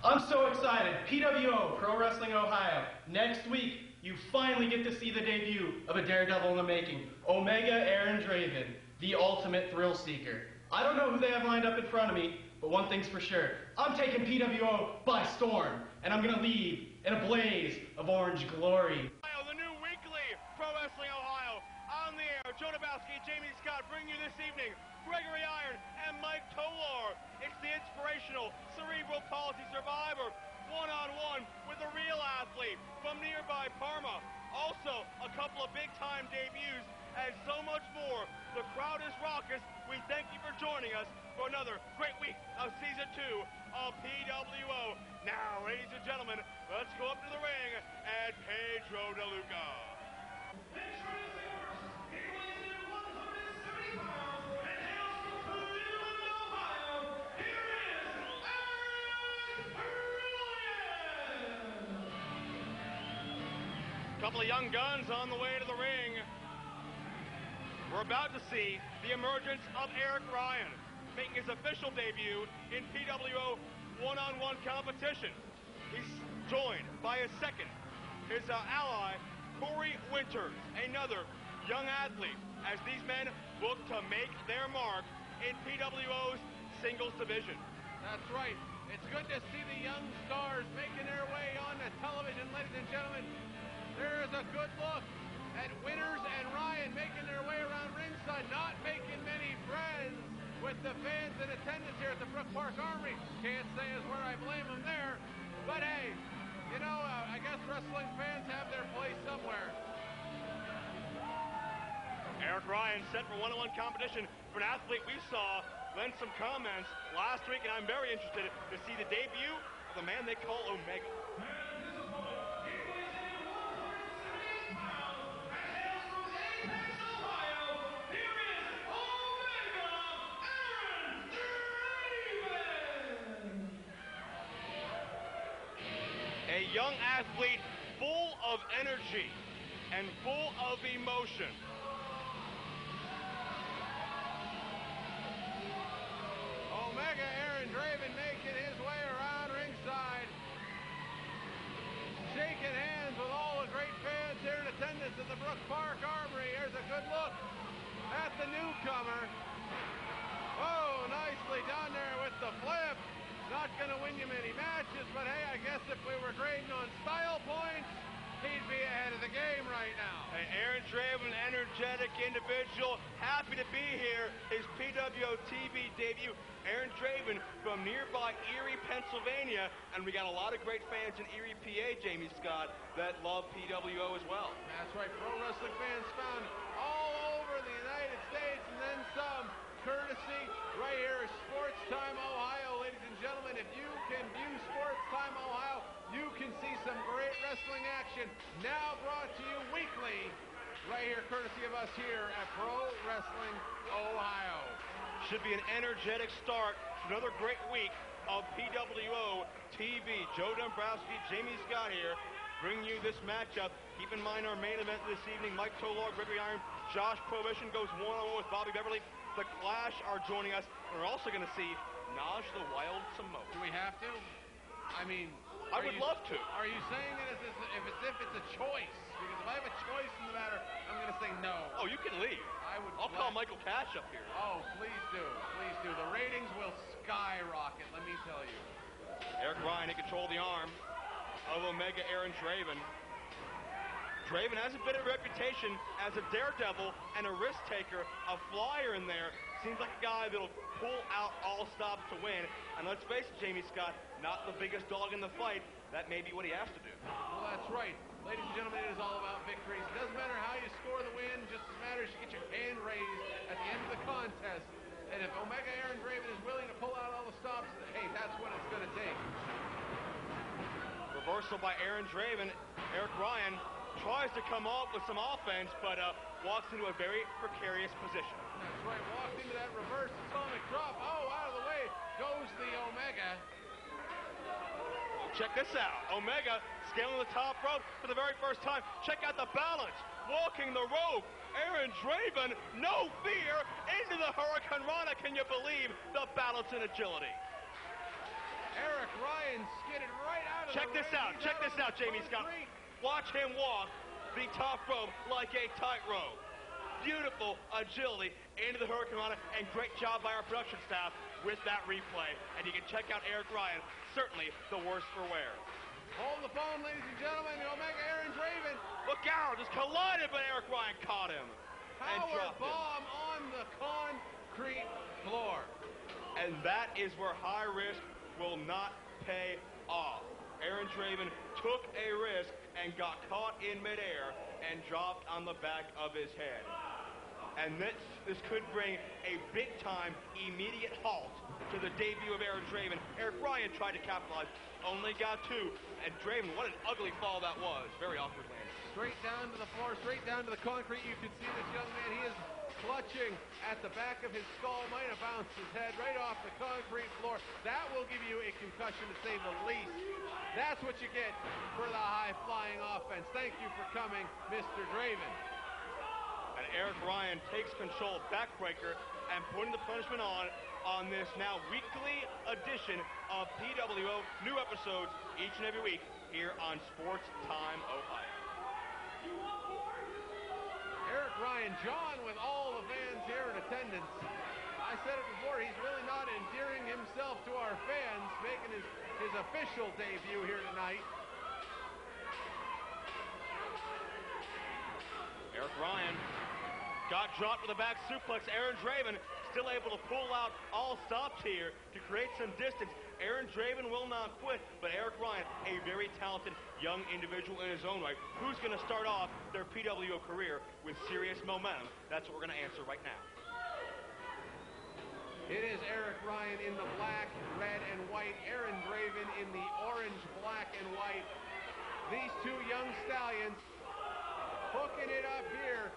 I'm so excited. PWO, Pro Wrestling Ohio. Next week, you finally get to see the debut of a daredevil in the making, Omega Aaron Draven, the ultimate thrill seeker. I don't know who they have lined up in front of me, but one thing's for sure. I'm taking PWO by storm, and I'm gonna leave in a blaze of orange glory. The new weekly Pro Wrestling Ohio. On the air, Joe Dabowski, Jamie Scott bring you this evening Gregory Iron and Mike Tolar. It's the inspirational cerebral palsy survivor one-on-one with a real athlete from nearby Parma. Also, a couple of big-time debuts and so much more. The crowd is raucous. We thank you for joining us for another great week of Season 2 of PWO. Now, ladies and gentlemen, let's go up to the ring and Pedro DeLuca. Couple of young guns on the way to the ring. We're about to see the emergence of Eric Ryan, making his official debut in PWO one-on-one competition. He's joined by his second, his ally, Corey Winters, another young athlete, as these men look to make their mark in PWO's singles division. That's right. It's good to see the young stars making their way on the television, ladies and gentlemen. There is a good look at Winters and Ryan making their way around ringside, not making many friends with the fans in attendance here at the Brook Park Armory. Can't say as where I blame them there, but hey, you know, I guess wrestling fans have their place somewhere. Eric Ryan set for one-on-one competition for an athlete we saw lend some comments last week, and I'm very interested to see the debut of the man they call Omega. A young athlete full of energy and full of emotion. Omega Aaron Draven making his way around ringside, shaking hands with all the great fans here in attendance at the Brook Park Armory. Here's a good look at the newcomer. Oh, nicely down there with the flip. Not going to win you many matches, but hey, I guess if we were grading on style points, he'd be ahead of the game right now. Hey, Aaron Draven, energetic individual, happy to be here. His PWO TV debut. Aaron Draven from nearby Erie, Pennsylvania, and we got a lot of great fans in Erie, PA, Jamie Scott, that love PWO as well. That's right, pro wrestling fans found all over the United States and then some. Courtesy right here is Sports Time Ohio, ladies and gentlemen. If you can view Sports Time Ohio, you can see some great wrestling action now brought to you weekly right here, courtesy of us here at Pro Wrestling Ohio. Should be an energetic start to another great week of PWO TV. Joe Dombrowski, Jamie Scott here, bringing you this matchup. Keep in mind our main event this evening, Mike Tolar, Gregory Iron, Josh Prohibition goes one-on-one with Bobby Beverly. The Clash are joining us. We're also going to see Naj the Wild Samoa. Do we have to? I mean, I would love to. Are you saying it as if it's a choice? Because if I have a choice in the matter, I'm going to say no. Oh, you can leave. I'll call Michael Cash up here. Oh, please do. Please do. The ratings will skyrocket, let me tell you. Eric Ryan in control of the arm of Omega Aaron Draven. Draven has a bit of a reputation as a daredevil and a risk taker, a flyer in there. Seems like a guy that'll pull out all stops to win. And let's face it, Jamie Scott, not the biggest dog in the fight. That may be what he has to do. Well, that's right. Ladies and gentlemen, it is all about victories. It doesn't matter how you score the win, just as matters you get your hand raised at the end of the contest. And if Omega Aaron Draven is willing to pull out all the stops, hey, that's what it's going to take. Reversal by Aaron Draven. Eric Ryan tries to come up with some offense, but walks into a very precarious position. That's right, walked into that reverse atomic drop. Oh, out of the way goes the Omega. Check this out. Omega scaling the top rope for the very first time. Check out the balance. Walking the rope. Aaron Draven, no fear, into the Hurricane Rana. Can you believe the balance and agility? Eric Ryan skidded right out of Check the this ring. out. He's Check out this on out, the Jamie Scott. concrete. Watch him walk the top rope like a tightrope. Beautiful agility into the Hurricane Rana, and great job by our production staff with that replay. And you can check out Eric Ryan, certainly the worse for wear. Hold the phone, ladies and gentlemen. The Omega Aaron Draven. Look out, just collided, but Eric Ryan caught him. And Power dropped him. bomb on the concrete floor. And that is where high risk will not pay off. Aaron Draven took a risk and got caught in midair and dropped on the back of his head. And this could bring a big-time, immediate halt to the debut of Aaron Draven. Eric Ryan tried to capitalize, only got two. And Draven, what an ugly fall that was. Very awkward landing. Straight down to the floor, straight down to the concrete. You can see this young man, he is clutching at the back of his skull. Might have bounced his head right off the concrete floor. That will give you a concussion, to say the least. That's what you get for the high-flying offense. Thank you for coming, Mr. Draven. And Eric Ryan takes control, backbreaker, and putting the punishment on this now weekly edition of PWO. New episodes each and every week here on Sports Time Ohio. Eric Ryan, John with all the fans here in attendance. I said it before, he's really not endearing himself to our fans, making his official debut here tonight. Eric Ryan got dropped with a back suplex. Aaron Draven still able to pull out all stops here to create some distance. Aaron Draven will not quit, but Eric Ryan, a very talented young individual in his own right, who's going to start off their PWO career with serious momentum. That's what we're going to answer right now. It is Eric Ryan in the black, red, and white. Aaron Draven in the orange, black, and white. These two young stallions hooking it up here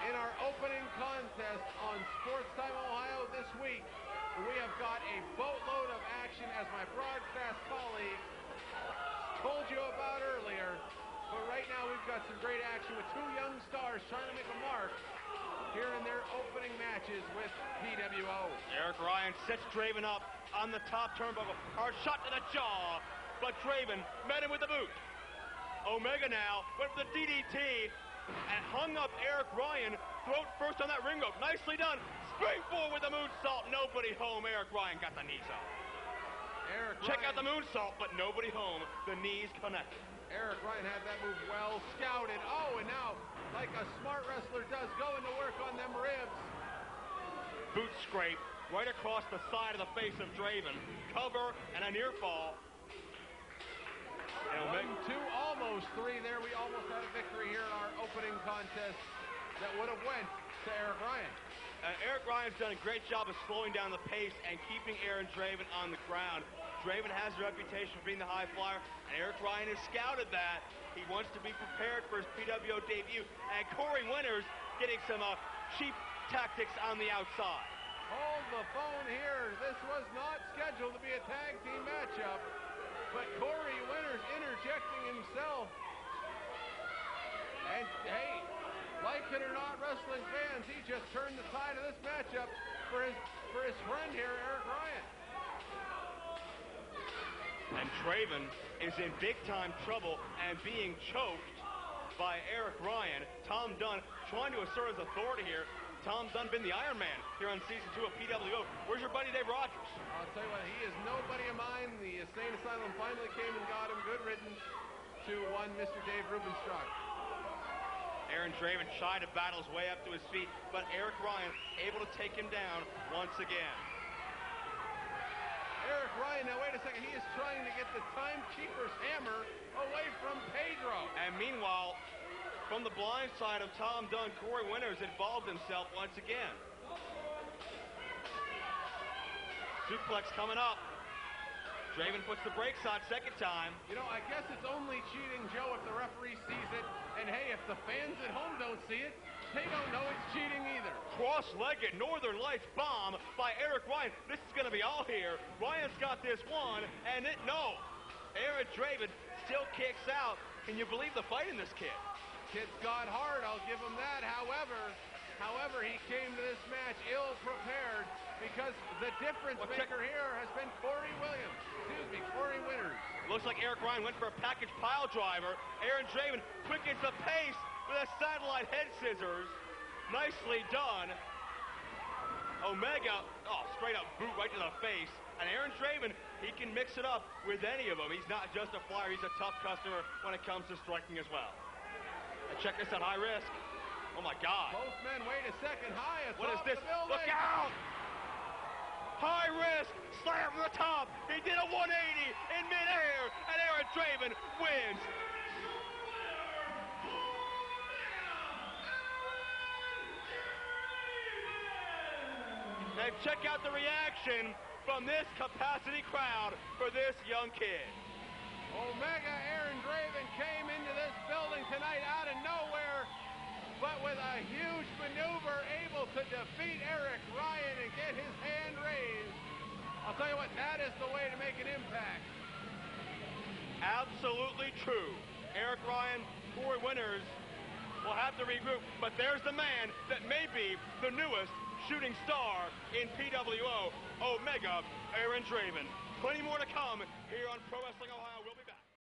in our opening contest on Sports Time Ohio this week. We have got a boatload of action, as my broadcast colleague told you about earlier. But right now we've got some great action with two young stars trying to make a mark here in their opening matches with PWO. Eric Ryan sets Draven up on the top turnbuckle. Hard shot to the jaw, but Draven met him with the boot. Omega now went for the DDT and hung up Eric Ryan throat first on that ring rope. Nicely done. Springboard with the moonsault. Nobody home. Eric Ryan got the knees up. Check out the moonsault, but nobody home. The knees connected. Eric Ryan had that move well scouted. Oh, and now, like a smart wrestler does, going to work on them ribs. Boot scrape right across the side of the face of Draven. Cover and a near fall. And 1, 2, almost 3 there. We almost had a victory here in our opening contest that would have went to Eric Ryan. Eric Ryan's done a great job of slowing down the pace and keeping Aaron Draven on the ground. Draven has a reputation for being the high flyer, and Eric Ryan has scouted that. He wants to be prepared for his PWO debut. And Corey Winters getting some cheap tactics on the outside. Hold the phone here. This was not scheduled to be a tag team matchup, but Corey Winters interjecting himself. And hey, like it or not, wrestling fans, he just turned the tide of this matchup for his friend here, Eric Ryan. And Draven is in big-time trouble and being choked by Eric Ryan. Tom Dunn trying to assert his authority here. Tom Dunn been the Iron Man here on Season 2 of PWO. Where's your buddy Dave Rogers? I'll tell you what, he is nobody of mine. The insane asylum finally came and got him. Good riddance to one Mr. Dave Rubenstock. Aaron Draven tried to battle his way up to his feet, but Eric Ryan able to take him down once again. Eric Ryan, now wait a second, he is trying to get the timekeeper's hammer away from Pedro. And meanwhile, from the blind side of Tom Dunn, Corey Winters involved himself once again. Suplex coming up. Draven puts the brakes on second time. You know, I guess it's only cheating, Joe, if the referee sees it. And hey, if the fans at home don't see it, they don't know it's cheating either. Cross-legged Northern Lights bomb by Eric Ryan. This is going to be all here. Ryan's got this one, and no. Aaron Draven still kicks out. Can you believe the fight in this kid? Kid's got hard, I'll give him that. However, he came to this match ill-prepared because because the difference maker here has been Corey Winters. Looks like Eric Ryan went for a package pile driver. Aaron Draven quickens the pace with a satellite head scissors. Nicely done. Omega, straight up boot right to the face. And Aaron Draven, he can mix it up with any of them. He's not just a flyer, he's a tough customer when it comes to striking as well. And check this out, high risk. Oh my God. Both men wait a second high. What is this? Look out! High risk, slam from the top. He did a 180 in midair, and Aaron Draven wins. And check out the reaction from this capacity crowd for this young kid. Omega Aaron Draven came into this building tonight out of nowhere, but with a huge maneuver, able to defeat Eric Ryan and get his hand raised. I'll tell you what, that is the way to make an impact. Absolutely true. Eric Ryan, Corey Winters will have to regroup, but there's the man that may be the newest shooting star in PWO, Omega Aaron Draven. Plenty more to come here on Pro Wrestling Ohio.